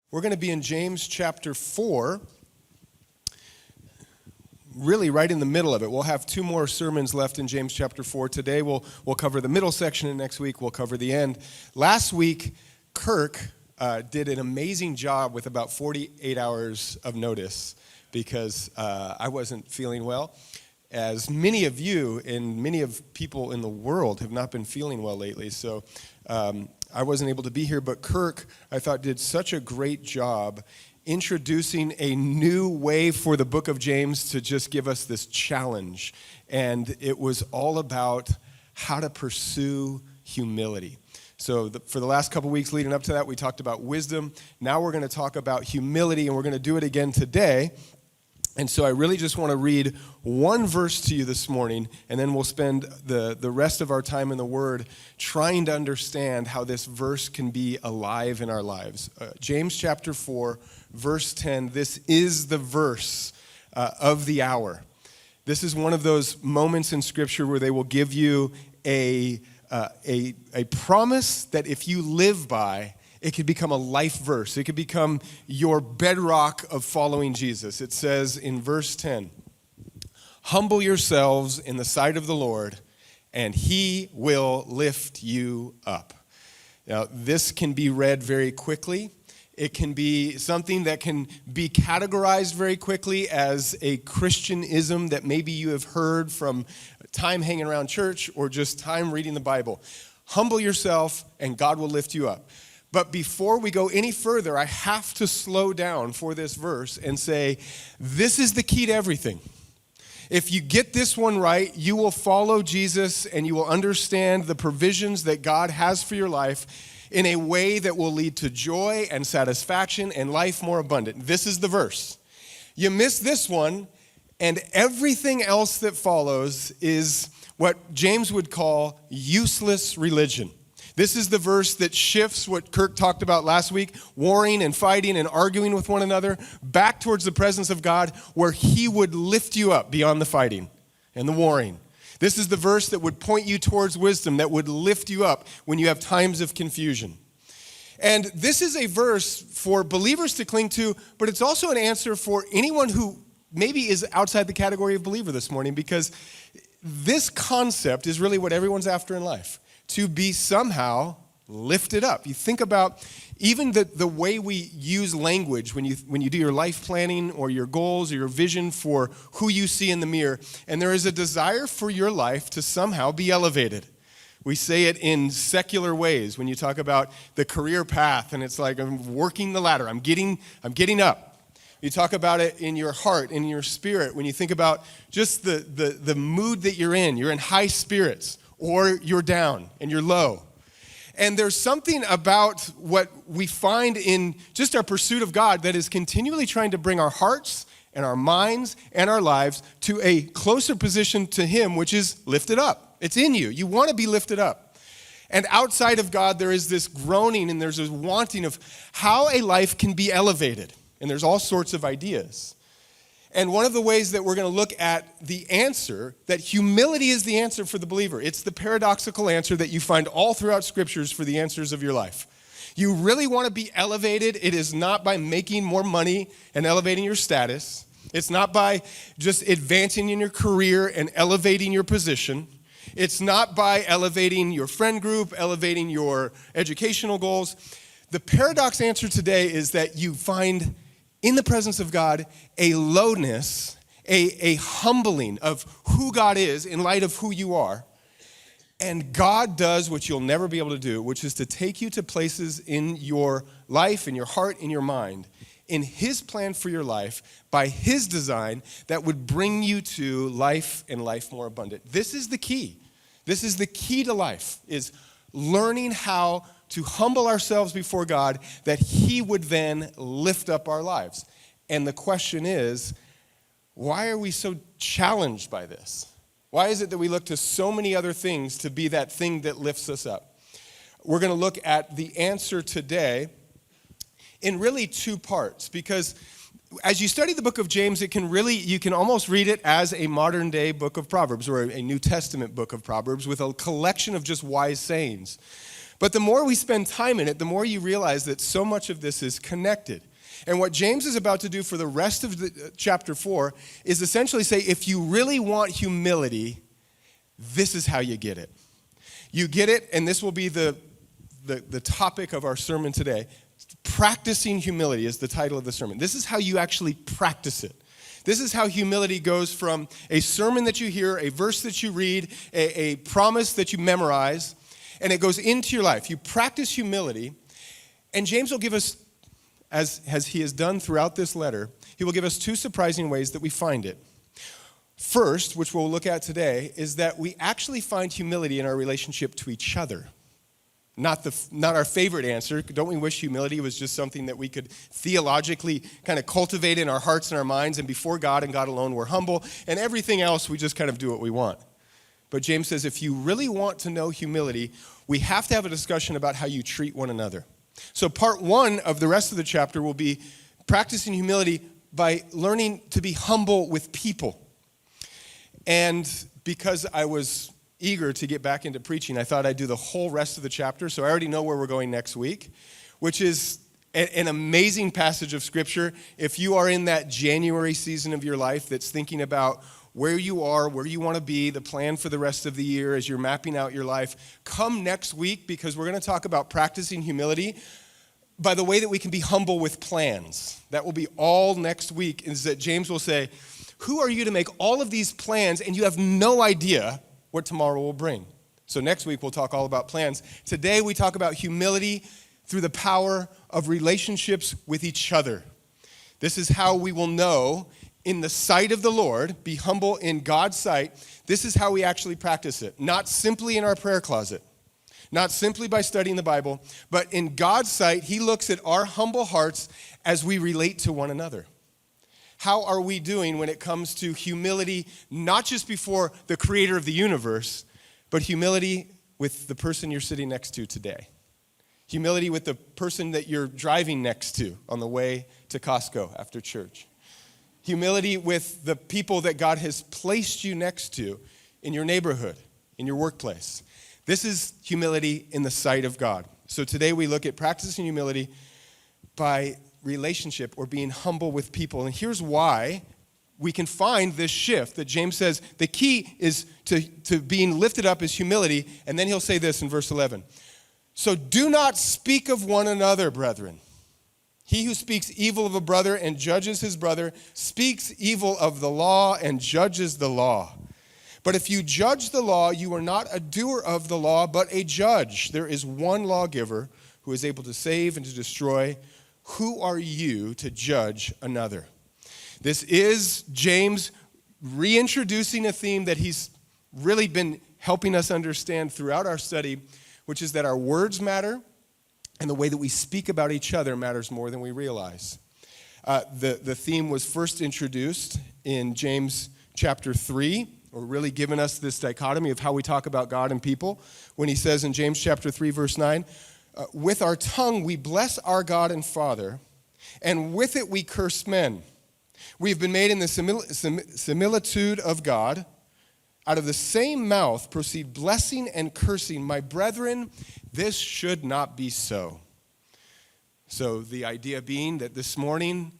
We're going to be in James chapter 4, really right in the middle of it. We'll have two more sermons left in James chapter 4. Today we'll cover the middle section, and next week we'll cover the end. Last week, Kirk did an amazing job with about 48 hours of notice because I wasn't feeling well. As many of you and many of people in the world have not been feeling well lately, so I wasn't able to be here, but Kirk, I thought, did such a great job introducing a new way for the book of James to just give us this challenge. And it was all about how to pursue humility. So for the last couple weeks leading up to that, we talked about wisdom. Now we're going to talk about humility, and we're going to do it again today. And so I really just want to read one verse to you this morning, and then we'll spend the rest of our time in the Word trying to understand how this verse can be alive in our lives. James chapter 4, verse 10, this is the verse of the hour. This is one of those moments in Scripture where they will give you a promise that if you live by, it could become a life verse. It could become your bedrock of following Jesus. It says in verse 10, "Humble yourselves in the sight of the Lord, and he will lift you up." Now, this can be read very quickly. It can be something that can be categorized very quickly as a Christianism that maybe you have heard from time hanging around church or just time reading the Bible. Humble yourself, and God will lift you up. But before we go any further, I have to slow down for this verse and say, this is the key to everything. If you get this one right, you will follow Jesus and you will understand the provisions that God has for your life in a way that will lead to joy and satisfaction and life more abundant. This is the verse. You miss this one, and everything else that follows is what James would call useless religion. This is the verse that shifts what Kirk talked about last week, warring and fighting and arguing with one another, back towards the presence of God where he would lift you up beyond the fighting and the warring. This is the verse that would point you towards wisdom, that would lift you up when you have times of confusion. And this is a verse for believers to cling to, but it's also an answer for anyone who maybe is outside the category of believer this morning, because this concept is really what everyone's after in life. To be somehow lifted up. You think about even the way we use language when you do your life planning or your goals or your vision for who you see in the mirror, and there is a desire for your life to somehow be elevated. We say it in secular ways when you talk about the career path, and it's like I'm working the ladder, I'm getting up. You talk about it in your heart, in your spirit, when you think about just the mood that you're in high spirits, or you're down and you're low. And there's something about what we find in just our pursuit of God that is continually trying to bring our hearts and our minds and our lives to a closer position to him, which is lifted up. It's in you. You want to be lifted up. And outside of God, there is this groaning and there's this wanting of how a life can be elevated. And there's all sorts of ideas. And one of the ways that we're going to look at the answer, that humility is the answer for the believer. It's the paradoxical answer that you find all throughout scriptures for the answers of your life. You really want to be elevated. It is not by making more money and elevating your status. It's not by just advancing in your career and elevating your position. It's not by elevating your friend group, elevating your educational goals. The paradox answer today is that you find in the presence of God, a lowness, a humbling of who God is in light of who you are. And God does what you'll never be able to do, which is to take you to places in your life, in your heart, in your mind, in his plan for your life, by his design, that would bring you to life and life more abundant. This is the key. This is the key to life, is learning how to humble ourselves before God, that he would then lift up our lives. And the question is, why are we so challenged by this? Why is it that we look to so many other things to be that thing that lifts us up? We're going to look at the answer today in really two parts, because as you study the book of James, you can almost read it as a modern day book of Proverbs or a New Testament book of Proverbs with a collection of just wise sayings. But the more we spend time in it, the more you realize that so much of this is connected. And what James is about to do for the rest of chapter 4 is essentially say, if you really want humility, this is how you get it. You get it, and this will be the topic of our sermon today. Practicing humility is the title of the sermon. This is how you actually practice it. This is how humility goes from a sermon that you hear, a verse that you read, a promise that you memorize, and it goes into your life. You practice humility, and James will give us, as he has done throughout this letter, he will give us two surprising ways that we find it. First, which we'll look at today, is that we actually find humility in our relationship to each other. Not our favorite answer. Don't we wish humility was just something that we could theologically kind of cultivate in our hearts and our minds, and before God and God alone we're humble, and everything else we just kind of do what we want. But James says if you really want to know humility, we have to have a discussion about how you treat one another. So part 1 of the rest of the chapter will be practicing humility by learning to be humble with people. And because I was eager to get back into preaching, I thought I'd do the whole rest of the chapter, so I already know where we're going next week, which is an amazing passage of Scripture. If you are in that January season of your life that's thinking about where you are, where you want to be, the plan for the rest of the year as you're mapping out your life, come next week because we're going to talk about practicing humility by the way that we can be humble with plans. That will be all next week, is that James will say, who are you to make all of these plans and you have no idea what tomorrow will bring? So next week we'll talk all about plans. Today we talk about humility through the power of relationships with each other. This is how we will know in the sight of the Lord, be humble in God's sight. This is how we actually practice it. Not simply in our prayer closet, not simply by studying the Bible, but in God's sight, he looks at our humble hearts as we relate to one another. How are we doing when it comes to humility, not just before the creator of the universe, but humility with the person you're sitting next to today? Humility with the person that you're driving next to on the way to Costco after church. Humility with the people that God has placed you next to in your neighborhood, in your workplace. This is humility in the sight of God. So today we look at practicing humility by relationship or being humble with people. And here's why we can find this shift that James says the key is to being lifted up is humility. And then he'll say this in verse 11. So do not speak of one another, brethren. He who speaks evil of a brother and judges his brother speaks evil of the law and judges the law. But if you judge the law, you are not a doer of the law, but a judge. There is one lawgiver who is able to save and to destroy. Who are you to judge another? This is James reintroducing a theme that he's really been helping us understand throughout our study, which is that our words matter and the way that we speak about each other matters more than we realize. The theme was first introduced in James chapter 3, or really giving us this dichotomy of how we talk about God and people, when he says in James chapter 3, verse 9, with our tongue we bless our God and Father, and with it we curse men. We've been made in the similitude of God. Out of the same mouth proceed blessing and cursing. My brethren, this should not be so. So the idea being that this morning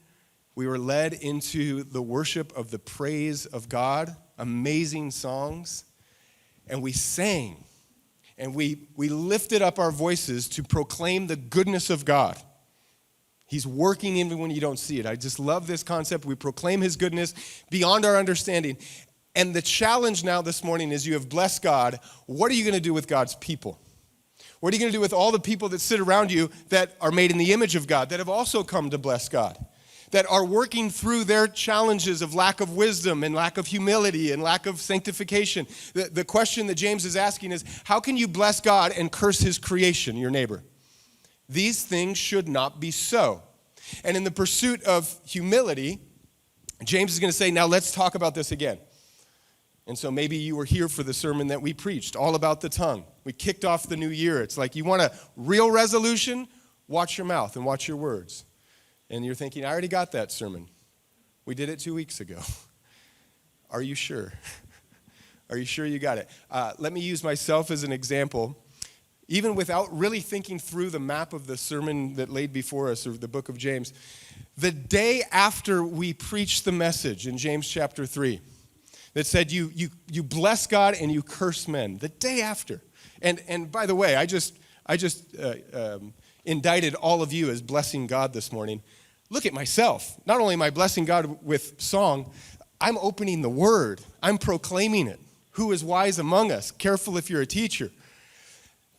we were led into the worship of the praise of God, amazing songs, and we sang. And we lifted up our voices to proclaim the goodness of God. He's working even when you don't see it. I just love this concept. We proclaim his goodness beyond our understanding. And the challenge now this morning is you have blessed God. What are you going to do with God's people? What are you going to do with all the people that sit around you that are made in the image of God, that have also come to bless God, that are working through their challenges of lack of wisdom and lack of humility and lack of sanctification? The question that James is asking is, how can you bless God and curse his creation, your neighbor? These things should not be so. And in the pursuit of humility, James is going to say, now let's talk about this again. And so maybe you were here for the sermon that we preached, all about the tongue. We kicked off the new year. It's like, you want a real resolution? Watch your mouth and watch your words. And you're thinking, I already got that sermon. We did it 2 weeks ago. Are you sure? Are you sure you got it? Let me use myself as an example. even without really thinking through the map of the sermon that laid before us, or the book of James, the day after we preached the message in James chapter 3 that said you bless God and you curse men, the day after. And by the way, I just indicted all of you as blessing God this morning. Look at myself. Not only am I blessing God with song, I'm opening the word. I'm proclaiming it. Who is wise among us? Careful if you're a teacher.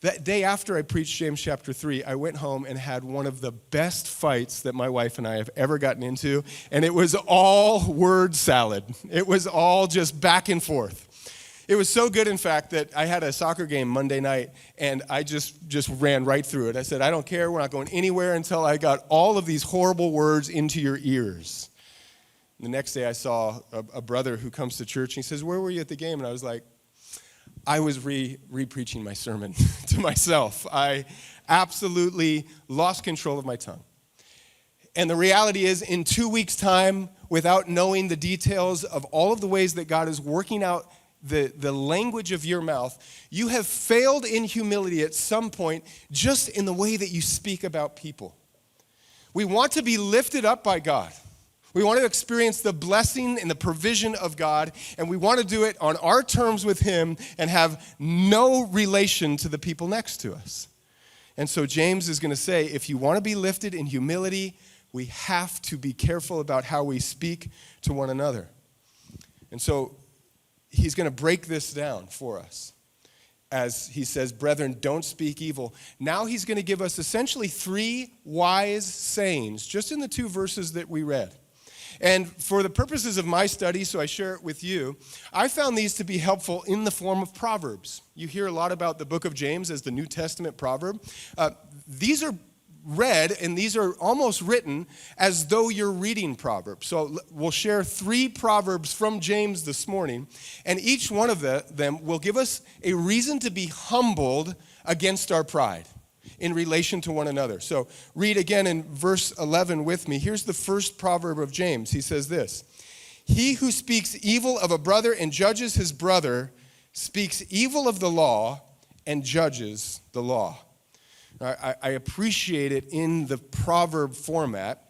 That day after I preached James chapter 3, I went home and had one of the best fights that my wife and I have ever gotten into, and it was all word salad. It was all just back and forth. It was so good, in fact, that I had a soccer game Monday night, and I just ran right through it. I said, I don't care. We're not going anywhere until I got all of these horrible words into your ears. The next day I saw a brother who comes to church, and he says, where were you at the game? And I was like, I was re-preaching my sermon to myself. I absolutely lost control of my tongue. And the reality is, in 2 weeks' time, without knowing the details of all of the ways that God is working out the language of your mouth, you have failed in humility at some point just in the way that you speak about people. We want to be lifted up by God. We want to experience the blessing and the provision of God, and we want to do it on our terms with Him and have no relation to the people next to us. And so James is going to say, if you want to be lifted in humility, we have to be careful about how we speak to one another. And so he's going to break this down for us. As he says, brethren, don't speak evil. Now he's going to give us essentially 3 wise sayings, just in the 2 verses that we read. And for the purposes of my study, so I share it with you, I found these to be helpful in the form of proverbs. You hear a lot about the book of James as the New Testament proverb. These are read, and these are almost written as though you're reading Proverbs. So we'll share 3 Proverbs from James this morning, and each one of them will give us a reason to be humbled against our pride in relation to one another. So read again in verse 11 with me. Here's the first proverb of James. He says this, he who speaks evil of a brother and judges his brother speaks evil of the law and judges the law. I appreciate it in the proverb format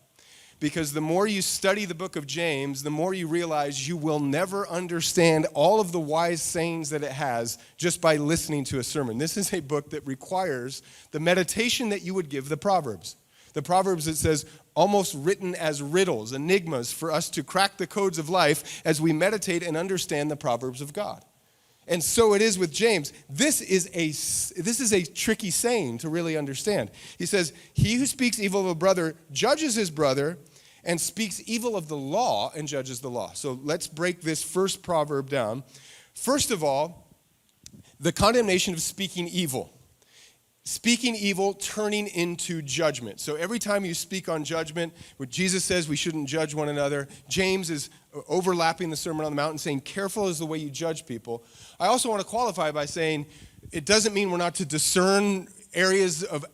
because the more you study the book of James, the more you realize you will never understand all of the wise sayings that it has just by listening to a sermon. This is a book that requires the meditation that you would give the Proverbs. The Proverbs, it says, almost written as riddles, enigmas for us to crack the codes of life as we meditate and understand the Proverbs of God. And so it is with James. This is a tricky saying to really understand. He says, he who speaks evil of a brother judges his brother and speaks evil of the law and judges the law. So let's break this first proverb down. First of all, the condemnation of speaking evil. Speaking evil, turning into judgment. So every time you speak on judgment, where Jesus says we shouldn't judge one another, James is overlapping the Sermon on the Mount and saying, careful is the way you judge people. I also want to qualify by saying it doesn't mean we're not to discern areas of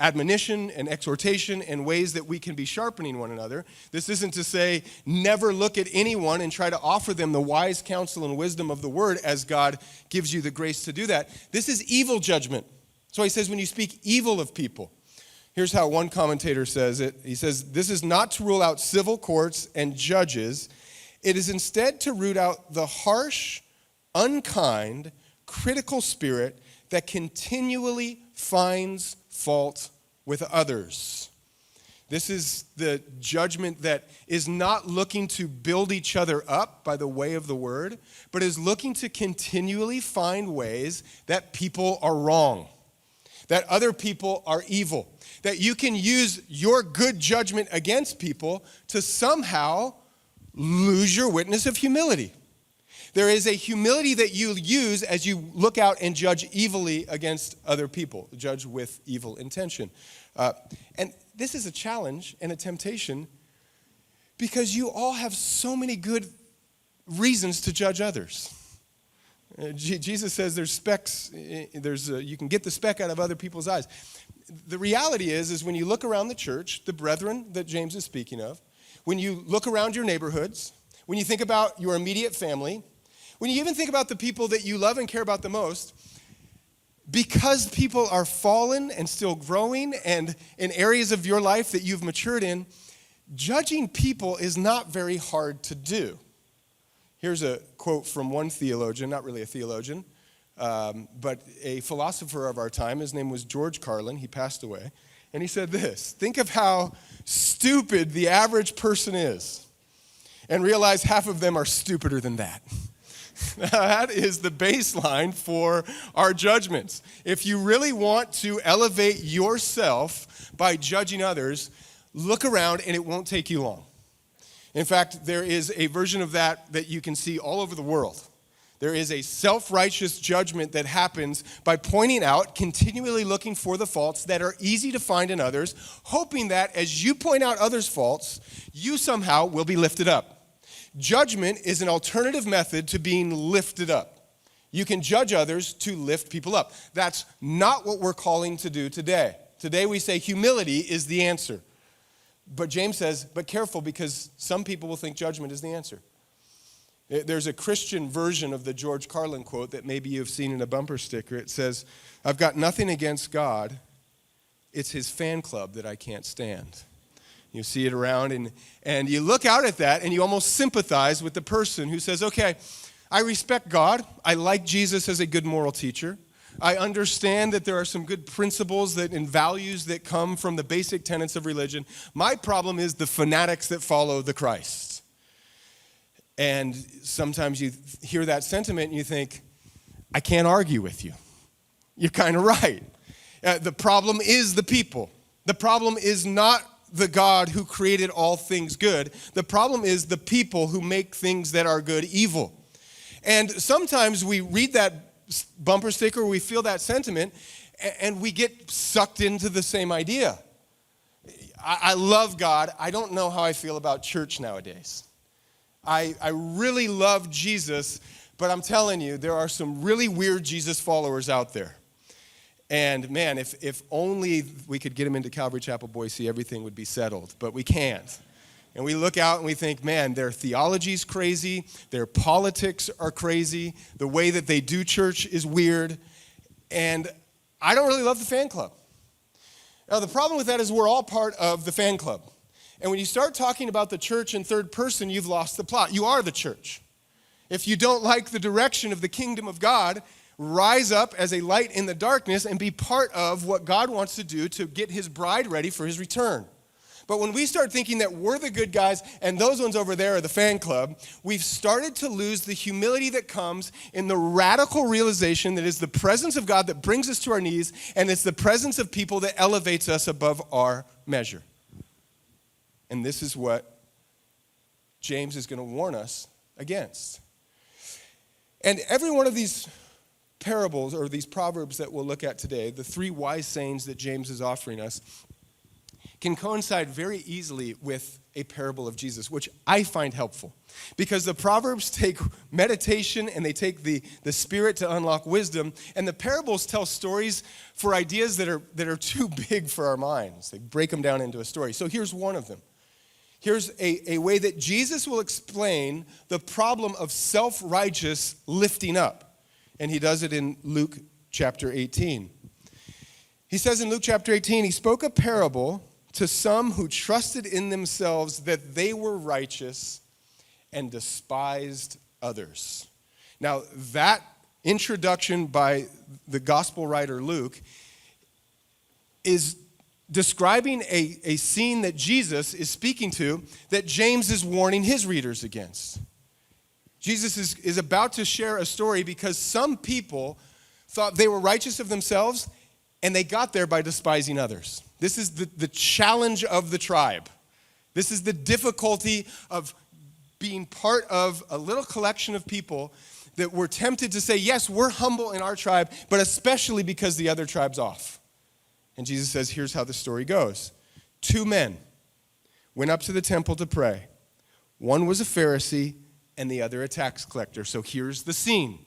admonition and exhortation and ways that we can be sharpening one another. This isn't to say never look at anyone and try to offer them the wise counsel and wisdom of the word as God gives you the grace to do that. This is evil judgment. So he says when you speak evil of people. Here's how one commentator says it. He says, this is not to rule out civil courts and judges. It is instead to root out the harsh, unkind, critical spirit that continually finds fault with others. This is the judgment that is not looking to build each other up by the way of the word, but is looking to continually find ways that people are wrong, that other people are evil, that you can use your good judgment against people to somehow lose your witness of humility. There is a humility that you use as you look out and judge evilly against other people, judge with evil intention. And this is a challenge and a temptation because you all have so many good reasons to judge others. Jesus says there's specks, you can get the speck out of other people's eyes. The reality is when you look around the church, the brethren that James is speaking of, when you look around your neighborhoods, when you think about your immediate family, when you even think about the people that you love and care about the most, because people are fallen and still growing, and in areas of your life that you've matured in, judging people is not very hard to do. Here's a quote from one theologian, not really a theologian, but a philosopher of our time. His name was George Carlin. He passed away. And he said this: think of how stupid the average person is, and realize half of them are stupider than that. That is the baseline for our judgments. If you really want to elevate yourself by judging others, look around and it won't take you long. In fact, there is a version of that you can see all over the world. There is a self-righteous judgment that happens by pointing out, continually looking for the faults that are easy to find in others, hoping that as you point out others' faults, you somehow will be lifted up. Judgment is an alternative method to being lifted up. You can judge others to lift people up. That's not what we're calling to do today. Today we say humility is the answer. But James says, but careful, because some people will think judgment is the answer. There's a Christian version of the George Carlin quote that maybe you've seen in a bumper sticker. It says, I've got nothing against God. It's his fan club that I can't stand. You see it around, and you look out at that, and you almost sympathize with the person who says, okay, I respect God. I like Jesus as a good moral teacher. I understand that there are some good principles and values that come from the basic tenets of religion. My problem is the fanatics that follow the Christ. And sometimes you hear that sentiment and you think, I can't argue with you. You're kind of right. The problem is the people. The problem is not the God who created all things good. The problem is the people who make things that are good evil. And sometimes we read that bumper sticker, we feel that sentiment, and we get sucked into the same idea. I love God. I don't know how I feel about church nowadays. I really love Jesus, but I'm telling you, there are some really weird Jesus followers out there. And man, if only we could get them into Calvary Chapel, Boise, everything would be settled. But we can't. And we look out and we think, man, their theology's crazy, their politics are crazy, the way that they do church is weird, and I don't really love the fan club. Now, the problem with that is we're all part of the fan club. And when you start talking about the church in third person, you've lost the plot. You are the church. If you don't like the direction of the kingdom of God, rise up as a light in the darkness and be part of what God wants to do to get his bride ready for his return. But when we start thinking that we're the good guys and those ones over there are the fan club, we've started to lose the humility that comes in the radical realization that it's the presence of God that brings us to our knees, and it's the presence of people that elevates us above our measure. And this is what James is going to warn us against. And every one of these parables or these proverbs that we'll look at today, the three wise sayings that James is offering us, can coincide very easily with a parable of Jesus, which I find helpful. Because the Proverbs take meditation and they take the Spirit to unlock wisdom, and the parables tell stories for ideas that are too big for our minds. They break them down into a story. So here's one of them. Here's a way that Jesus will explain the problem of self-righteous lifting up. And he does it in Luke chapter 18. He says in Luke chapter 18, he spoke a parable to some who trusted in themselves that they were righteous and despised others. Now, that introduction by the gospel writer Luke is describing a scene that Jesus is speaking to that James is warning his readers against. Jesus is about to share a story because some people thought they were righteous of themselves and they got there by despising others. This is the challenge of the tribe. This is the difficulty of being part of a little collection of people that were tempted to say, yes, we're humble in our tribe, but especially because the other tribe's off. And Jesus says, here's how the story goes. 2 men went up to the temple to pray. One was a Pharisee and the other a tax collector. So here's the scene.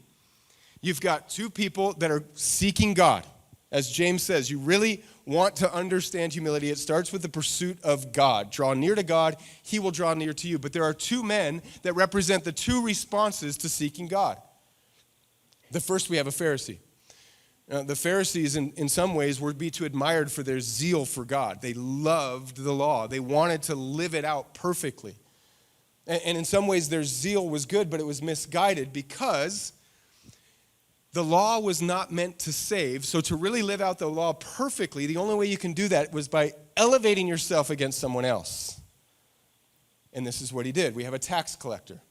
You've got 2 people that are seeking God. As James says, you really want to understand humility. It starts with the pursuit of God. Draw near to God, he will draw near to you. But there are 2 men that represent the 2 responses to seeking God. The first, we have a Pharisee. The Pharisees, in some ways, were to admired for their zeal for God. They loved the law. They wanted to live it out perfectly. And in some ways, their zeal was good, but it was misguided because the law was not meant to save. So to really live out the law perfectly, the only way you can do that was by elevating yourself against someone else. And this is what he did. We have a tax collector.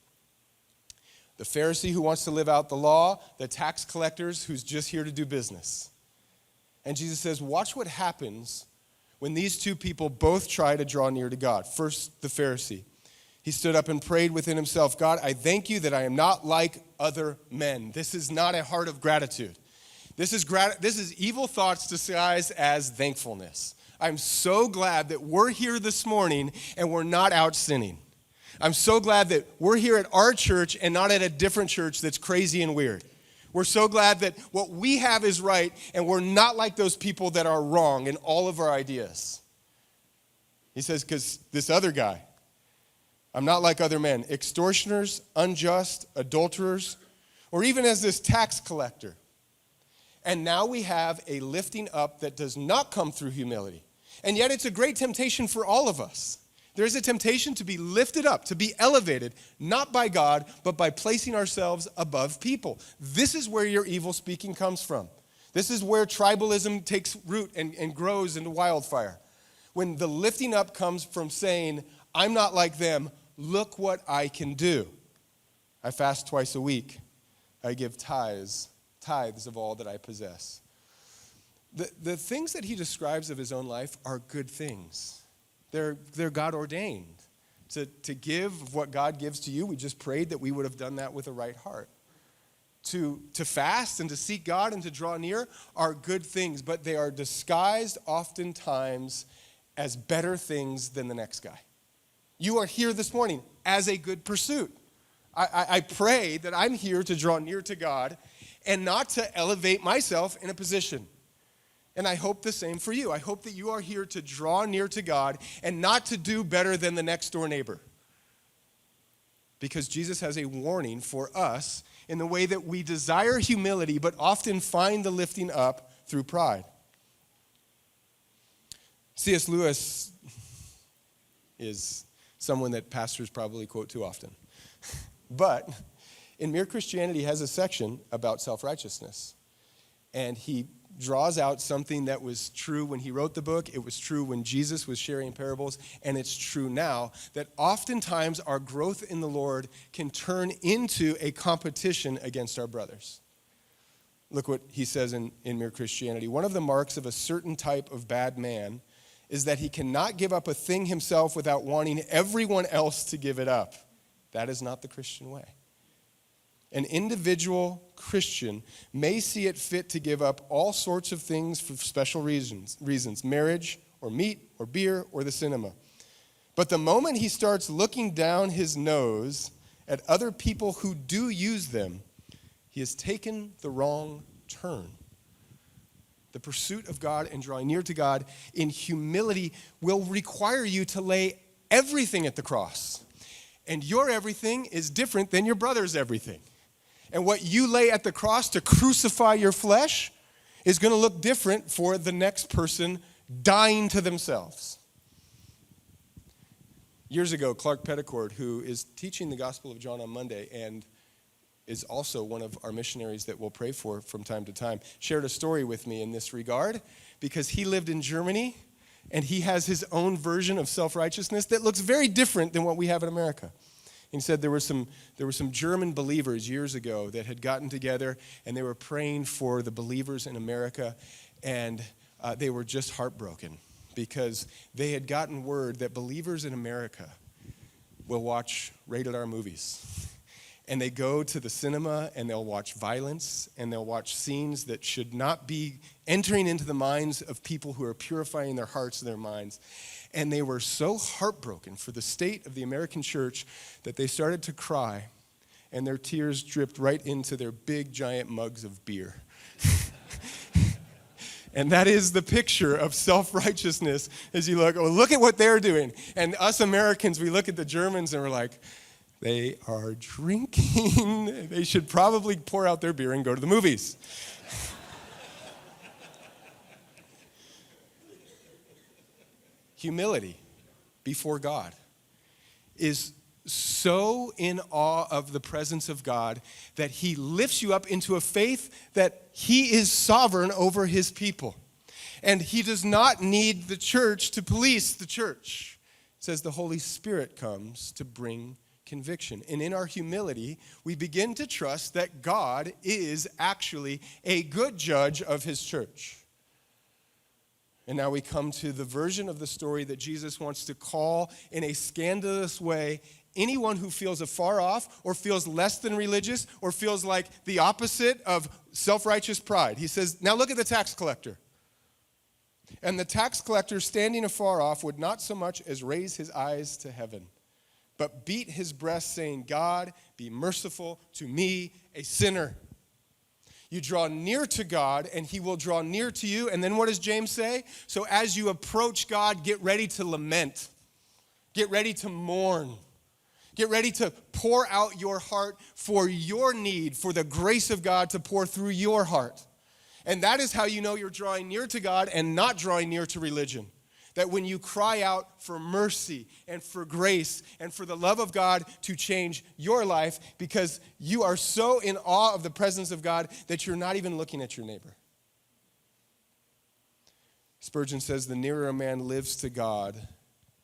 The Pharisee who wants to live out the law, the tax collectors who's just here to do business. And Jesus says, watch what happens when these two people both try to draw near to God. First, the Pharisee. He stood up and prayed within himself, God, I thank you that I am not like other men. This is not a heart of gratitude. This is evil thoughts disguised as thankfulness. I'm so glad that we're here this morning and we're not out sinning. I'm so glad that we're here at our church and not at a different church that's crazy and weird. We're so glad that what we have is right and we're not like those people that are wrong in all of our ideas. He says, because this other guy, I'm not like other men, extortioners, unjust, adulterers, or even as this tax collector. And now we have a lifting up that does not come through humility. And yet it's a great temptation for all of us. There is a temptation to be lifted up, to be elevated, not by God, but by placing ourselves above people. This is where your evil speaking comes from. This is where tribalism takes root and grows into wildfire. When the lifting up comes from saying, I'm not like them, look what I can do. I fast twice a week. I give tithes of all that I possess. The things that he describes of his own life are good things. They're God ordained. To give what God gives to you, we just prayed that we would have done that with a right heart. To fast and to seek God and to draw near are good things, but they are disguised oftentimes as better things than the next guy. You are here this morning as a good pursuit. I pray that I'm here to draw near to God and not to elevate myself in a position. And I hope the same for you. I hope that you are here to draw near to God and not to do better than the next door neighbor. Because Jesus has a warning for us in the way that we desire humility but often find the lifting up through pride. C.S. Lewis is someone that pastors probably quote too often. But in Mere Christianity, he has a section about self-righteousness. And he draws out something that was true when he wrote the book. It was true when Jesus was sharing parables. And it's true now that oftentimes our growth in the Lord can turn into a competition against our brothers. Look what he says in Mere Christianity. One of the marks of a certain type of bad man is that he cannot give up a thing himself without wanting everyone else to give it up. That is not the Christian way. An individual Christian may see it fit to give up all sorts of things for special reasons, marriage or meat or beer or the cinema. But the moment he starts looking down his nose at other people who do use them, he has taken the wrong turn. The pursuit of God and drawing near to God in humility will require you to lay everything at the cross. And your everything is different than your brother's everything. And what you lay at the cross to crucify your flesh is going to look different for the next person dying to themselves. Years ago, Clark Petticord, who is teaching the Gospel of John on Monday and is also one of our missionaries that we'll pray for from time to time, shared a story with me in this regard because he lived in Germany and he has his own version of self-righteousness that looks very different than what we have in America. He said there were some German believers years ago that had gotten together and they were praying for the believers in America, and they were just heartbroken because they had gotten word that believers in America will watch rated R movies. And they go to the cinema and they'll watch violence and they'll watch scenes that should not be entering into the minds of people who are purifying their hearts and their minds. And they were so heartbroken for the state of the American church that they started to cry, and their tears dripped right into their big, giant mugs of beer. And that is the picture of self-righteousness as you look at what they're doing. And us Americans, we look at the Germans and we're like, they are drinking. They should probably pour out their beer and go to the movies. humility before God, is so in awe of the presence of God that he lifts you up into a faith that he is sovereign over his people. And he does not need the church to police the church. It says the Holy Spirit comes to bring conviction. And in our humility, we begin to trust that God is actually a good judge of his church. And now we come to the version of the story that Jesus wants to call in a scandalous way anyone who feels afar off or feels less than religious or feels like the opposite of self-righteous pride. He says, now look at the tax collector. And the tax collector standing afar off would not so much as raise his eyes to heaven, but beat his breast, saying, God, be merciful to me, a sinner. You draw near to God, and he will draw near to you. And then what does James say? So as you approach God, get ready to lament. Get ready to mourn. Get ready to pour out your heart for your need, for the grace of God to pour through your heart. And that is how you know you're drawing near to God and not drawing near to religion. That when you cry out for mercy and for grace and for the love of God to change your life because you are so in awe of the presence of God that you're not even looking at your neighbor. Spurgeon says, the nearer a man lives to God,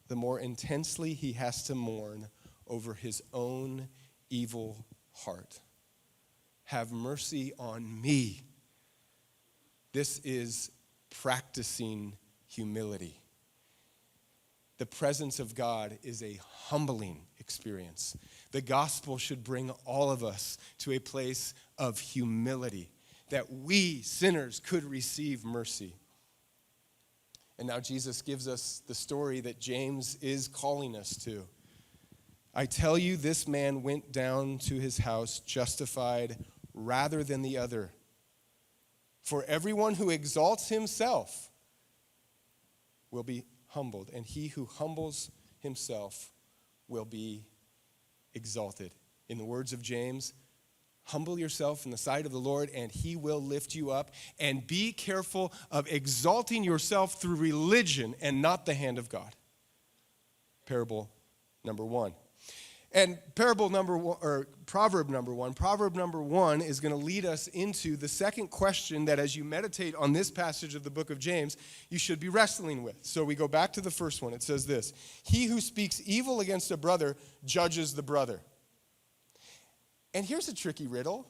the more intensely he has to mourn over his own evil heart. Have mercy on me. This is practicing humility. The presence of God is a humbling experience. The gospel should bring all of us to a place of humility, that we, sinners, could receive mercy. And now Jesus gives us the story that James is calling us to. I tell you, this man went down to his house justified rather than the other. For everyone who exalts himself will be humbled, and he who humbles himself will be exalted. In the words of James, humble yourself in the sight of the Lord, and he will lift you up. And be careful of exalting yourself through religion and not the hand of God. Parable number one. And proverb number one is going to lead us into the second question that as you meditate on this passage of the book of James, you should be wrestling with. So we go back to the first one. It says this: he who speaks evil against a brother judges the brother. And here's a tricky riddle.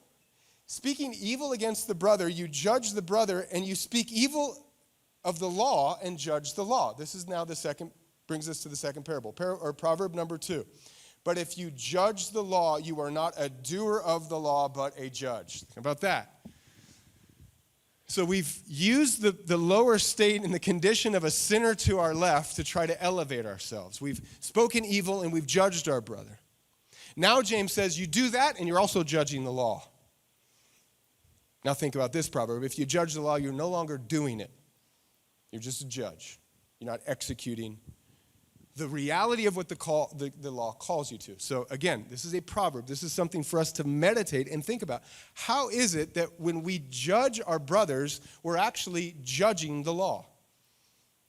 Speaking evil against the brother, you judge the brother, and you speak evil of the law and judge the law. This is now brings us to the second parable, proverb number 2. But if you judge the law, you are not a doer of the law, but a judge. Think about that. So we've used the lower state and the condition of a sinner to our left to try to elevate ourselves. We've spoken evil and we've judged our brother. Now James says you do that and you're also judging the law. Now think about this proverb. If you judge the law, you're no longer doing it. You're just a judge. You're not executing the reality of what the law calls you to. So again, this is a proverb. This is something for us to meditate and think about. How is it that when we judge our brothers, we're actually judging the law?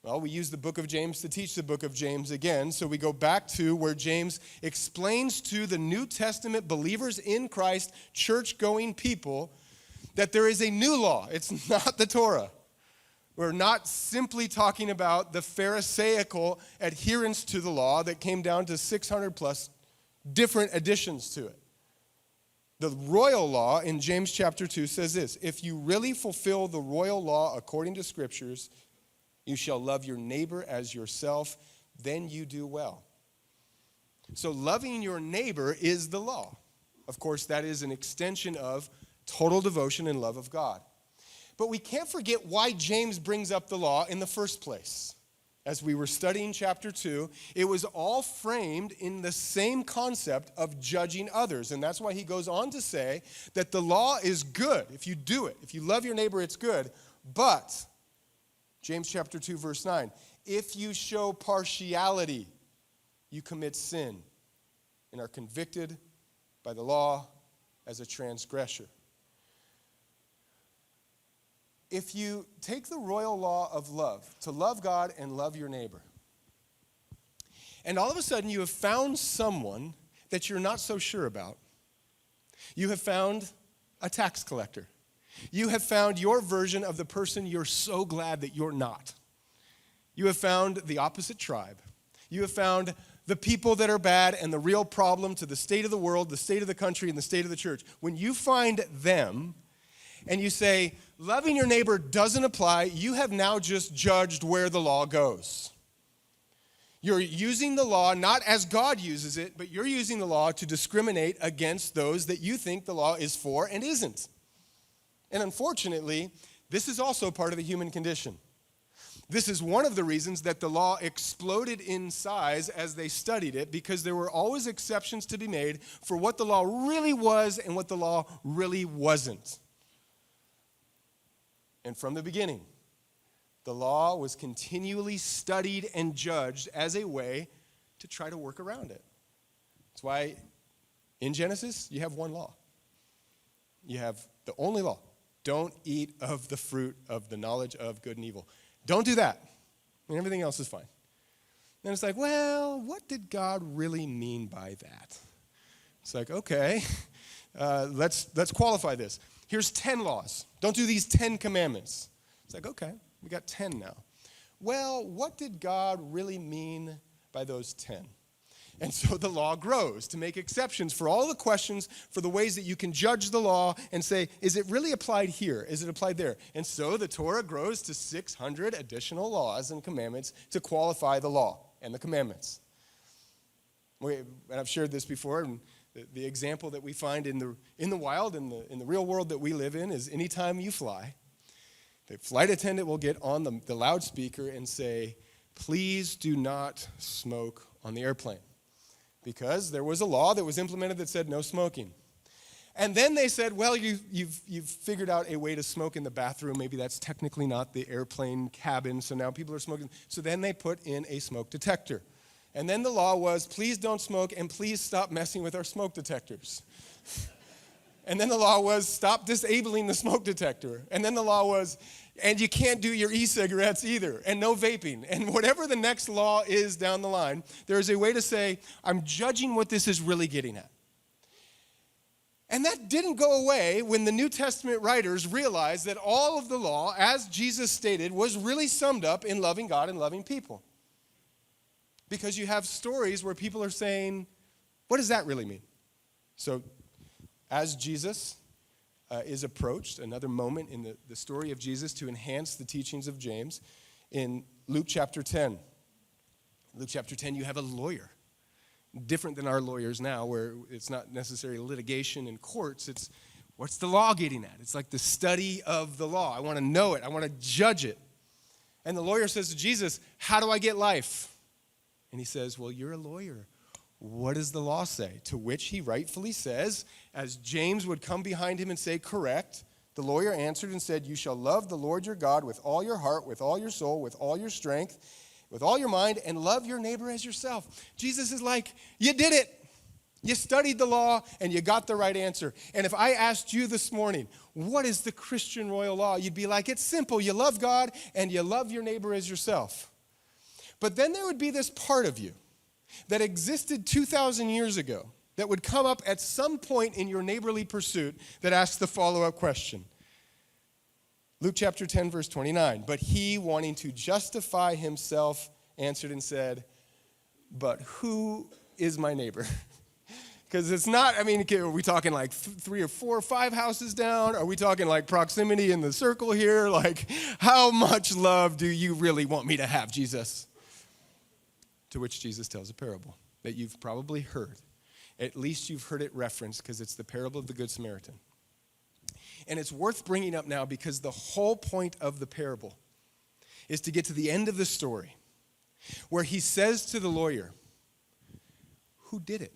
Well, we use the book of James to teach the book of James again. So we go back to where James explains to the New Testament believers in Christ, church-going people, that there is a new law. It's not the Torah. We're not simply talking about the Pharisaical adherence to the law that came down to 600 plus different additions to it. The royal law in James chapter 2 says this: if you really fulfill the royal law according to scriptures, you shall love your neighbor as yourself, then you do well. So loving your neighbor is the law. Of course, that is an extension of total devotion and love of God. But we can't forget why James brings up the law in the first place. As we were studying chapter 2, it was all framed in the same concept of judging others. And that's why he goes on to say that the law is good if you do it. If you love your neighbor, it's good. But, James chapter 2, verse 9, if you show partiality, you commit sin and are convicted by the law as a transgressor. If you take the royal law of love, to love God and love your neighbor, And all of a sudden, you have found someone that you're not so sure about. You have found a tax collector. You have found your version of the person you're so glad that you're not. You have found the opposite tribe. You have found the people that are bad and the real problem to the state of the world, the state of the country, and the state of the church. When you find them and you say, loving your neighbor doesn't apply, you have now just judged where the law goes. You're using the law not as God uses it, but you're using the law to discriminate against those that you think the law is for and isn't. And unfortunately, this is also part of the human condition. This is one of the reasons that the law exploded in size as they studied it, because there were always exceptions to be made for what the law really was and what the law really wasn't. And from the beginning, the law was continually studied and judged as a way to try to work around it. That's why in Genesis, you have one law. You have the only law. Don't eat of the fruit of the knowledge of good and evil. Don't do that. And everything else is fine. Then it's like, well, what did God really mean by that? It's like, okay, let's qualify this. Here's 10 laws. Don't do these 10 commandments. It's like, okay, we got 10 now. Well, what did God really mean by those 10? And so the law grows to make exceptions for all the questions, for the ways that you can judge the law and say, is it really applied here? Is it applied there? And so the Torah grows to 600 additional laws and commandments to qualify the law and the commandments. And I've shared this before, and the example that we find in the wild, in the real world that we live in, is anytime you fly, the flight attendant will get on the loudspeaker and say, please do not smoke on the airplane. Because there was a law that was implemented that said no smoking. And then they said, well, you've figured out a way to smoke in the bathroom. Maybe that's technically not the airplane cabin, so now people are smoking. So then they put in a smoke detector. And then the law was, please don't smoke and please stop messing with our smoke detectors. And then the law was, stop disabling the smoke detector. And then the law was, and you can't do your e-cigarettes either, and no vaping. And whatever the next law is down the line, there is a way to say, I'm judging what this is really getting at. And that didn't go away when the New Testament writers realized that all of the law, as Jesus stated, was really summed up in loving God and loving people. Because you have stories where people are saying, what does that really mean? So, as Jesus is approached, another moment in the story of Jesus to enhance the teachings of James, in Luke chapter 10. Luke chapter 10, you have a lawyer. Different than our lawyers now, where it's not necessarily litigation in courts. It's, what's the law getting at? It's like the study of the law. I want to know it. I want to judge it. And the lawyer says to Jesus, how do I get life? And he says, well, you're a lawyer. What does the law say? To which he rightfully says, as James would come behind him and say, correct, the lawyer answered and said, you shall love the Lord your God with all your heart, with all your soul, with all your strength, with all your mind, and love your neighbor as yourself. Jesus is like, you did it. You studied the law, and you got the right answer. And if I asked you this morning, what is the Christian royal law? You'd be like, it's simple. You love God, and you love your neighbor as yourself. But then there would be this part of you that existed 2,000 years ago that would come up at some point in your neighborly pursuit that asks the follow-up question. Luke chapter 10, verse 29. But he, wanting to justify himself, answered and said, but who is my neighbor? Because it's not, are we talking like 3 or 4 or 5 houses down? Are we talking like proximity in the circle here? Like, how much love do you really want me to have, Jesus? To which Jesus tells a parable that you've probably heard. At least you've heard it referenced, because it's the parable of the Good Samaritan. And it's worth bringing up now because the whole point of the parable is to get to the end of the story where he says to the lawyer, who did it?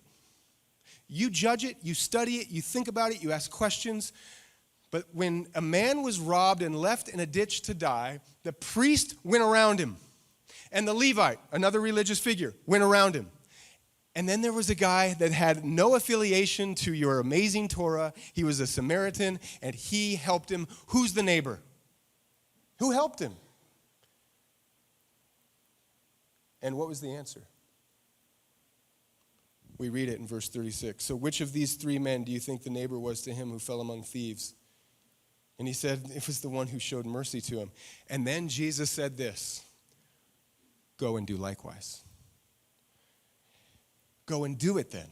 You judge it, you study it, you think about it, you ask questions. But when a man was robbed and left in a ditch to die, the priest went around him. And the Levite, another religious figure, went around him. And then there was a guy that had no affiliation to your amazing Torah. He was a Samaritan, and he helped him. Who's the neighbor? Who helped him? And what was the answer? We read it in verse 36. So which of these three men do you think the neighbor was to him who fell among thieves? And he said, it was the one who showed mercy to him. And then Jesus said this, go and do likewise. Go and do it then.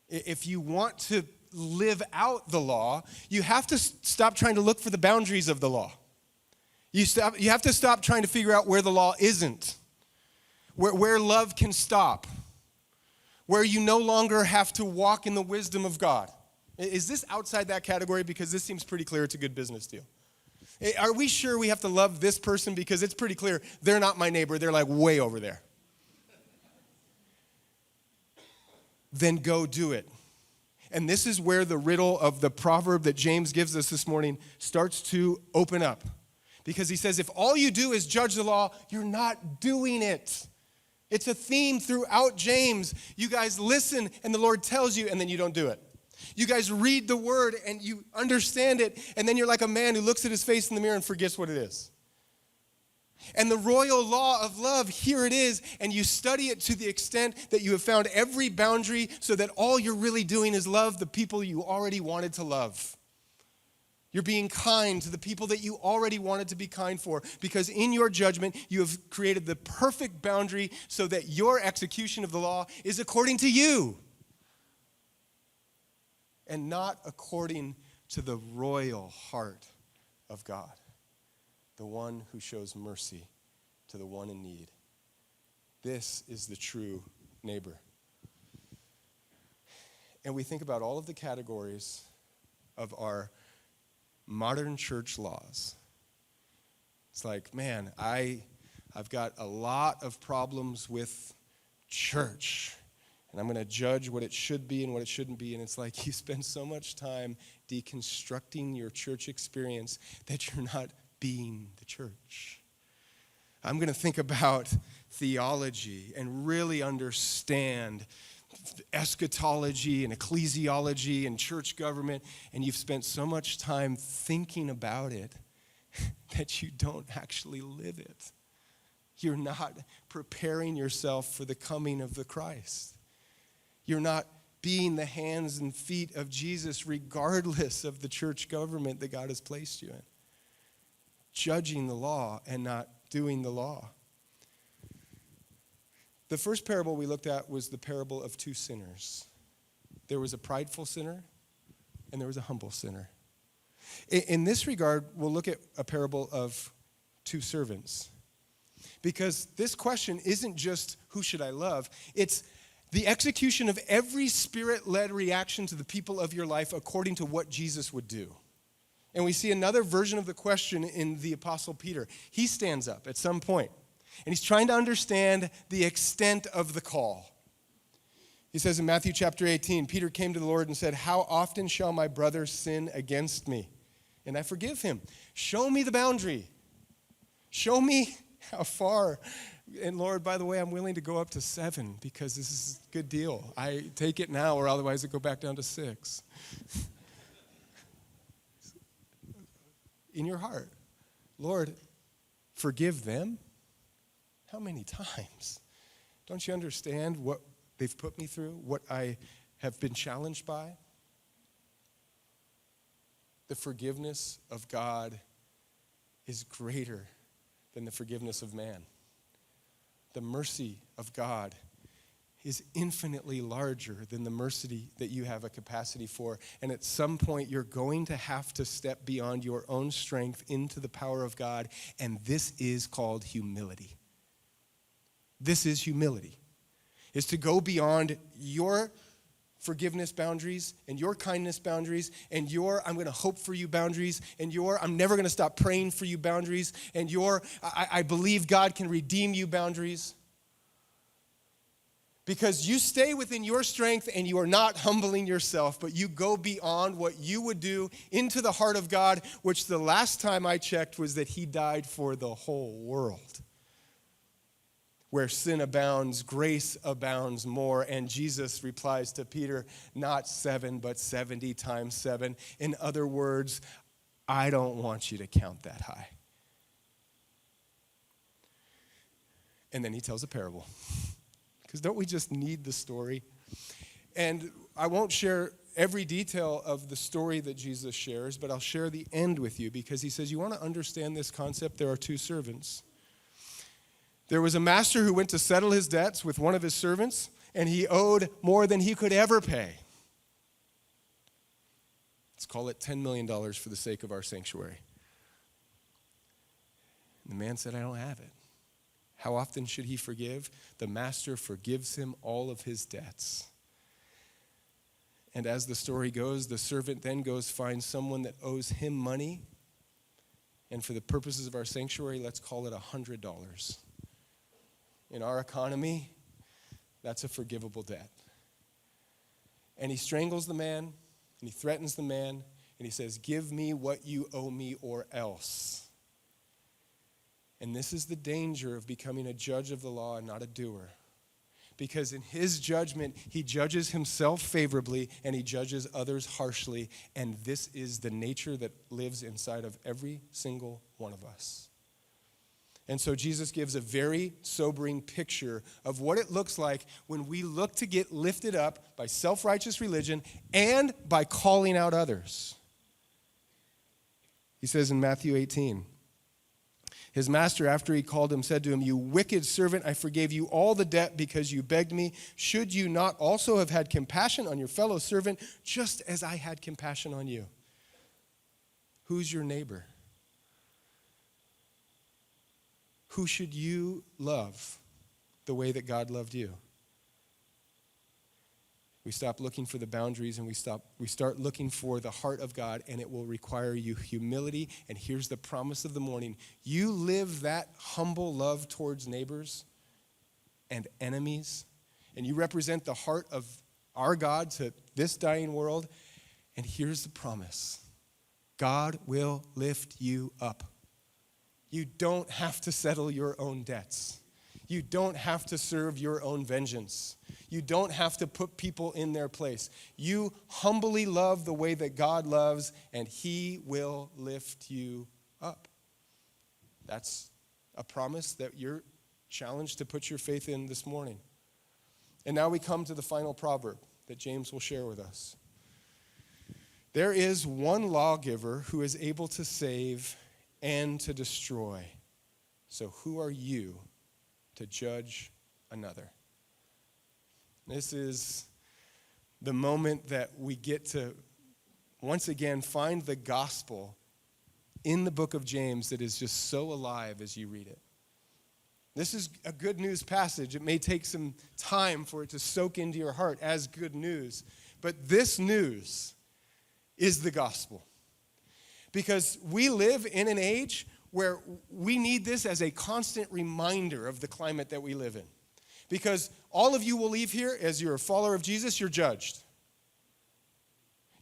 If you want to live out the law, you have to stop trying to look for the boundaries of the law. You have to stop trying to figure out where the law isn't, where love can stop, where you no longer have to walk in the wisdom of God. Is this outside that category? Because this seems pretty clear it's a good business deal. Are we sure we have to love this person? Because it's pretty clear they're not my neighbor. They're like way over there. Then go do it. And this is where the riddle of the proverb that James gives us this morning starts to open up. Because he says, if all you do is judge the law, you're not doing it. It's a theme throughout James. You guys listen and the Lord tells you and then you don't do it. You guys read the word and you understand it and then you're like a man who looks at his face in the mirror and forgets what it is. And the royal law of love, here it is, and you study it to the extent that you have found every boundary so that all you're really doing is love the people you already wanted to love. You're being kind to the people that you already wanted to be kind for because in your judgment, you have created the perfect boundary so that your execution of the law is according to you and not according to the royal heart of God, the one who shows mercy to the one in need. This is the true neighbor. And we think about all of the categories of our modern church laws. It's like, man, I've got a lot of problems with church, and I'm going to judge what it should be and what it shouldn't be. And it's like you spend so much time deconstructing your church experience that you're not being the church. I'm going to think about theology and really understand eschatology and ecclesiology and church government, and you've spent so much time thinking about it that you don't actually live it. You're not preparing yourself for the coming of the Christ. You're not being the hands and feet of Jesus regardless of the church government that God has placed you in. Judging the law and not doing the law. The first parable we looked at was the parable of two sinners. There was a prideful sinner and there was a humble sinner. In this regard, we'll look at a parable of two servants. Because this question isn't just who should I love, it's the execution of every spirit-led reaction to the people of your life according to what Jesus would do. And we see another version of the question in the Apostle Peter. He stands up at some point, and he's trying to understand the extent of the call. He says in Matthew chapter 18, Peter came to the Lord and said, "How often shall my brother sin against me, and I forgive him? Show me the boundary. Show me how far. And Lord, by the way, I'm willing to go up to 7 because this is a good deal. I take it now or otherwise it go back down to 6. In your heart, Lord, forgive them? How many times? Don't you understand what they've put me through, what I have been challenged by? The forgiveness of God is greater than the forgiveness of man. The mercy of God is infinitely larger than the mercy that you have a capacity for. And at some point, you're going to have to step beyond your own strength into the power of God. And this is called humility. This is humility. Is to go beyond your forgiveness boundaries and your kindness boundaries and your I'm going to hope for you boundaries and your I'm never going to stop praying for you boundaries and your I believe God can redeem you boundaries. Because you stay within your strength and you are not humbling yourself, but you go beyond what you would do into the heart of God, which the last time I checked was that he died for the whole world. Where sin abounds, grace abounds more. And Jesus replies to Peter, not 7, but 70 times 7. In other words, I don't want you to count that high. And then he tells a parable. Because don't we just need the story? And I won't share every detail of the story that Jesus shares, but I'll share the end with you because he says, you want to understand this concept? There are two servants. There was a master who went to settle his debts with one of his servants, and he owed more than he could ever pay. Let's call it $10 million for the sake of our sanctuary. And the man said, I don't have it. How often should he forgive? The master forgives him all of his debts. And as the story goes, the servant then goes find someone that owes him money. And for the purposes of our sanctuary, let's call it $100. In our economy, that's a forgivable debt. And he strangles the man, and he threatens the man, and he says, give me what you owe me or else. And this is the danger of becoming a judge of the law and not a doer. Because in his judgment, he judges himself favorably and he judges others harshly. And this is the nature that lives inside of every single one of us. And so Jesus gives a very sobering picture of what it looks like when we look to get lifted up by self-righteous religion and by calling out others. He says in Matthew 18, his master, after he called him, said to him, you wicked servant, I forgave you all the debt because you begged me. Should you not also have had compassion on your fellow servant, just as I had compassion on you? Who's your neighbor? Who should you love the way that God loved you? We stop looking for the boundaries and we start looking for the heart of God, and it will require you humility. And here's the promise of the morning. You live that humble love towards neighbors and enemies, and you represent the heart of our God to this dying world. And here's the promise. God will lift you up. You don't have to settle your own debts. You don't have to serve your own vengeance. You don't have to put people in their place. You humbly love the way that God loves, and he will lift you up. That's a promise that you're challenged to put your faith in this morning. And now we come to the final proverb that James will share with us. There is one lawgiver who is able to save and to destroy. So who are you to judge another? This is the moment that we get to once again find the gospel in the book of James that is just so alive as you read it. This is a good news passage. It may take some time for it to soak into your heart as good news, but this news is the gospel. Because we live in an age where we need this as a constant reminder of the climate that we live in. Because all of you will leave here as you're a follower of Jesus, you're judged.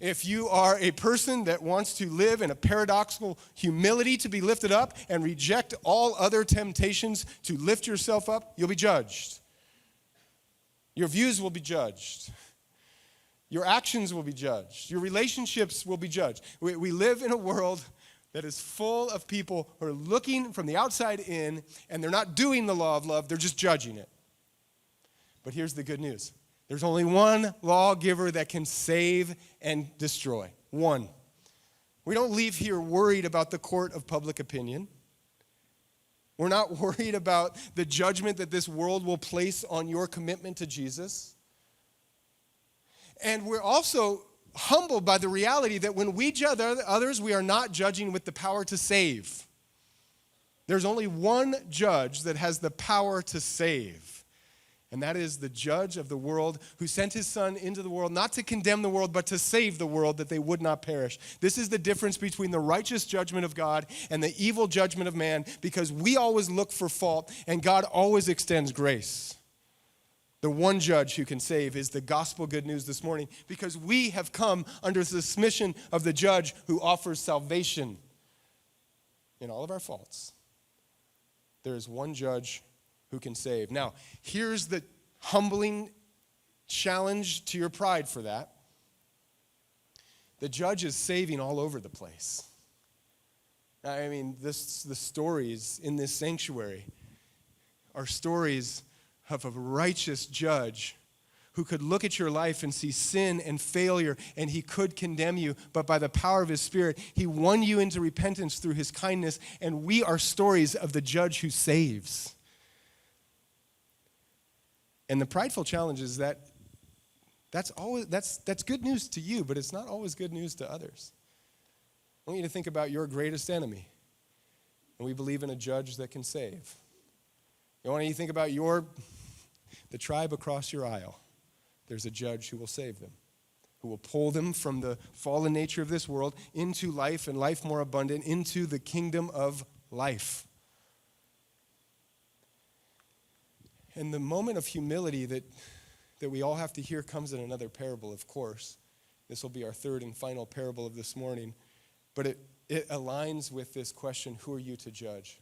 If you are a person that wants to live in a paradoxical humility to be lifted up and reject all other temptations to lift yourself up, you'll be judged. Your views will be judged. Your actions will be judged. Your relationships will be judged. We live in a world that is full of people who are looking from the outside in, and they're not doing the law of love, they're just judging it. But here's the good news. There's only one lawgiver that can save and destroy. One. We don't leave here worried about the court of public opinion. We're not worried about the judgment that this world will place on your commitment to Jesus. And we're also humbled by the reality that when we judge others, we are not judging with the power to save. There's only one judge that has the power to save, and that is the judge of the world who sent his son into the world, not to condemn the world, but to save the world that they would not perish. This is the difference between the righteous judgment of God and the evil judgment of man, because we always look for fault, and God always extends grace. The one judge who can save is the gospel good news this morning, because we have come under the submission of the judge who offers salvation in all of our faults. There is one judge who can save. Now, here's the humbling challenge to your pride for that. The judge is saving all over the place. I mean, the stories in this sanctuary are stories of a righteous judge who could look at your life and see sin and failure, and he could condemn you, but by the power of his Spirit, he won you into repentance through his kindness, and we are stories of the judge who saves. And the prideful challenge is that that's good news to you, but it's not always good news to others. I want you to think about your greatest enemy, and we believe in a judge that can save. I want you to think about the tribe across your aisle. There's a judge who will save them, who will pull them from the fallen nature of this world into life and life more abundant, into the kingdom of life. And the moment of humility that we all have to hear comes in another parable, of course. This will be our third and final parable of this morning. But it aligns with this question, who are you to judge?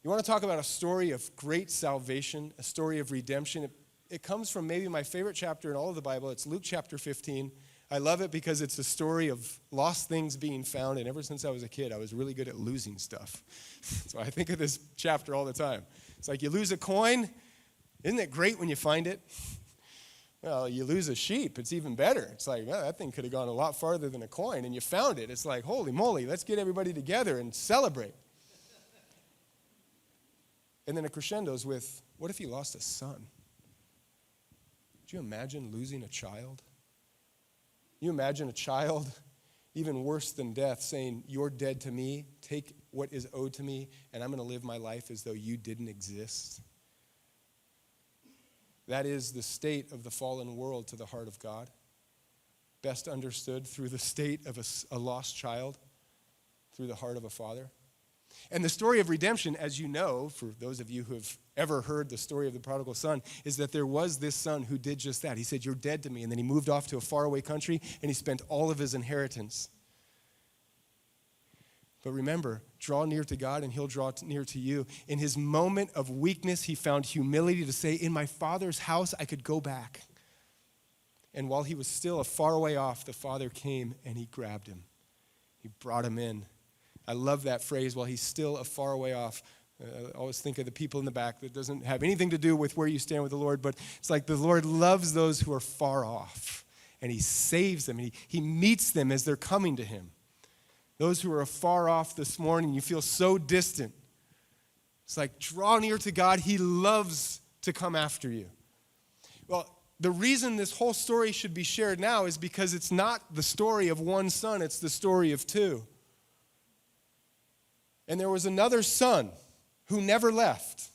You want to talk about a story of great salvation, a story of redemption? It comes from maybe my favorite chapter in all of the Bible. It's Luke chapter 15. I love it because it's a story of lost things being found, and ever since I was a kid, I was really good at losing stuff. So I think of this chapter all the time. It's like you lose a coin. Isn't it great when you find it? Well, you lose a sheep. It's even better. It's like, well, that thing could have gone a lot farther than a coin, and you found it. It's like, holy moly, let's get everybody together and celebrate. And then it crescendos with, what if you lost a son? Could you imagine losing a child? You imagine a child, even worse than death, saying, you're dead to me, take what is owed to me, and I'm going to live my life as though you didn't exist. That is the state of the fallen world to the heart of God, best understood through the state of a lost child, through the heart of a father. And the story of redemption, as you know, for those of you who have ever heard the story of the prodigal son, is that there was this son who did just that. He said, you're dead to me. And then he moved off to a faraway country, and he spent all of his inheritance. But remember, draw near to God, and he'll draw near to you. In his moment of weakness, he found humility to say, in my father's house, I could go back. And while he was still a far way off, the father came, and he grabbed him. He brought him in. I love that phrase, while he's still a far way off. I always think of the people in the back. That doesn't have anything to do with where you stand with the Lord, but it's like the Lord loves those who are far off, and he saves them, and he meets them as they're coming to him. Those who are far off this morning, you feel so distant. It's like, draw near to God. He loves to come after you. Well, the reason this whole story should be shared now is because it's not the story of one son, it's the story of two. And there was another son who never left.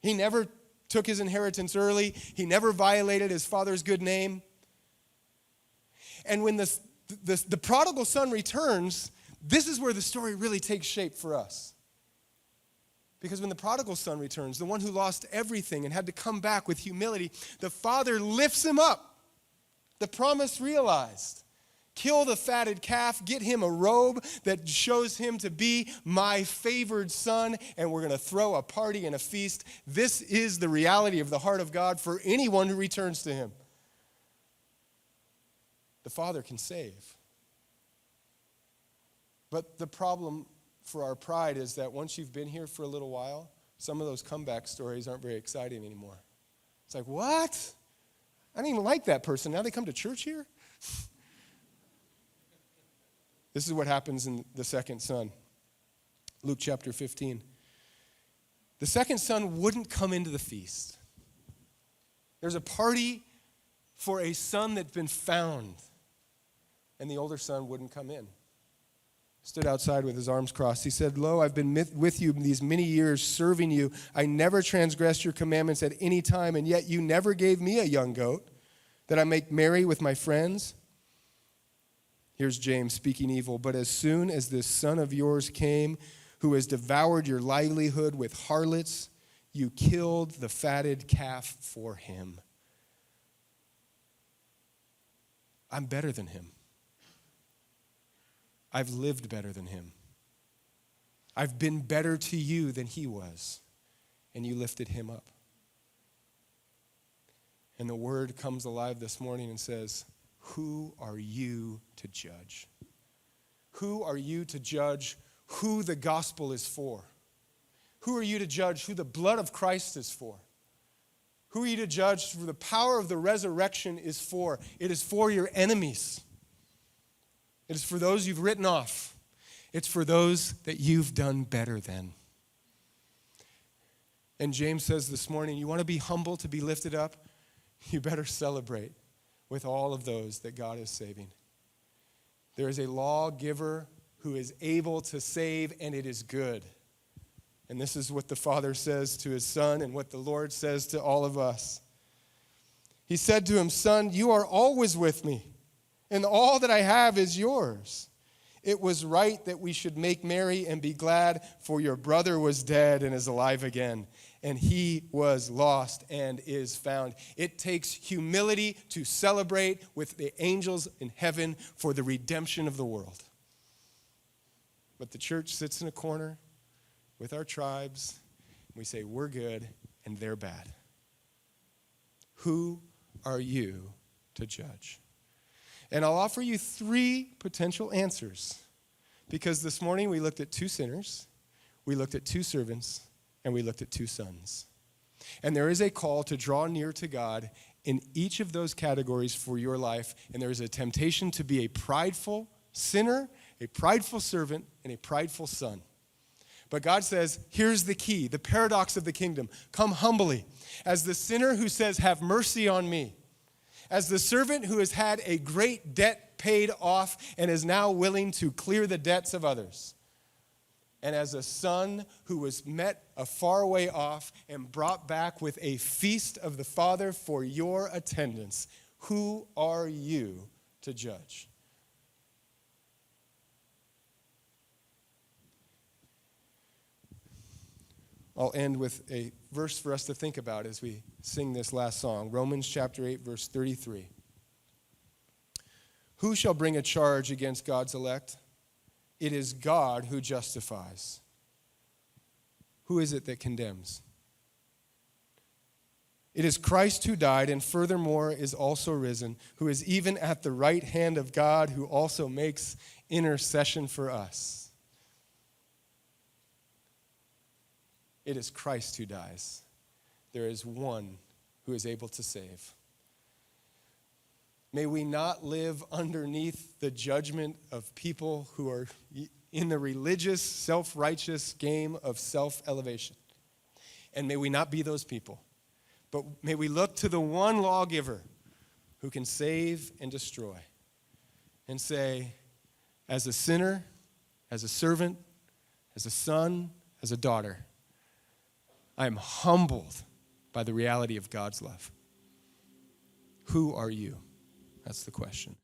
He never took his inheritance early. He never violated his father's good name. And when the prodigal son returns, this is where the story really takes shape for us. Because when the prodigal son returns, the one who lost everything and had to come back with humility, the father lifts him up. The promise realized. Kill the fatted calf, get him a robe that shows him to be my favored son, and we're going to throw a party and a feast. This is the reality of the heart of God for anyone who returns to him. The Father can save. But the problem for our pride is that once you've been here for a little while, some of those comeback stories aren't very exciting anymore. It's like, what? I didn't even like that person. Now they come to church here? This is what happens in the second son. Luke chapter 15. The second son wouldn't come into the feast. There's a party for a son that's been found. And the older son wouldn't come in. Stood outside with his arms crossed. He said, lo, I've been with you these many years, serving you. I never transgressed your commandments at any time, and yet you never gave me a young goat that I make merry with my friends. Here's James speaking evil. But as soon as this son of yours came, who has devoured your livelihood with harlots, you killed the fatted calf for him. I'm better than him. I've lived better than him. I've been better to you than he was, and you lifted him up. And the word comes alive this morning and says, who are you to judge? Who are you to judge who the gospel is for? Who are you to judge who the blood of Christ is for? Who are you to judge? For the power of the resurrection is for. It is for your enemies. It is for those you've written off. It's for those that you've done better than. And James says this morning, you want to be humble, to be lifted up? You better celebrate with all of those that God is saving. There is a lawgiver who is able to save, and it is good. And this is what the Father says to his Son and what the Lord says to all of us. He said to him, Son, you are always with me, and all that I have is yours. It was right that we should make merry and be glad, for your brother was dead and is alive again, and he was lost and is found. It takes humility to celebrate with the angels in heaven for the redemption of the world. But the church sits in a corner with our tribes, and we say, we're good and they're bad. Who are you to judge? And I'll offer you 3 potential answers, because this morning we looked at 2 sinners, we looked at 2 servants, and we looked at 2 sons. And there is a call to draw near to God in each of those categories for your life, and there is a temptation to be a prideful sinner, a prideful servant, and a prideful son. But God says, here's the key, the paradox of the kingdom. Come humbly, as the sinner who says, have mercy on me. As the servant who has had a great debt paid off and is now willing to clear the debts of others. And as a son who was met a far way off and brought back with a feast of the Father for your attendance. Who are you to judge? I'll end with a verse for us to think about as we sing this last song. Romans chapter 8, verse 33. Who shall bring a charge against God's elect? It is God who justifies. Who is it that condemns? It is Christ who died and furthermore is also risen, who is even at the right hand of God, who also makes intercession for us. It is Christ who dies. There is one who is able to save. May we not live underneath the judgment of people who are in the religious, self-righteous game of self-elevation. And may we not be those people. But may we look to the one lawgiver who can save and destroy. And say, as a sinner, as a servant, as a son, as a daughter, I am humbled by the reality of God's love. Who are you? That's the question.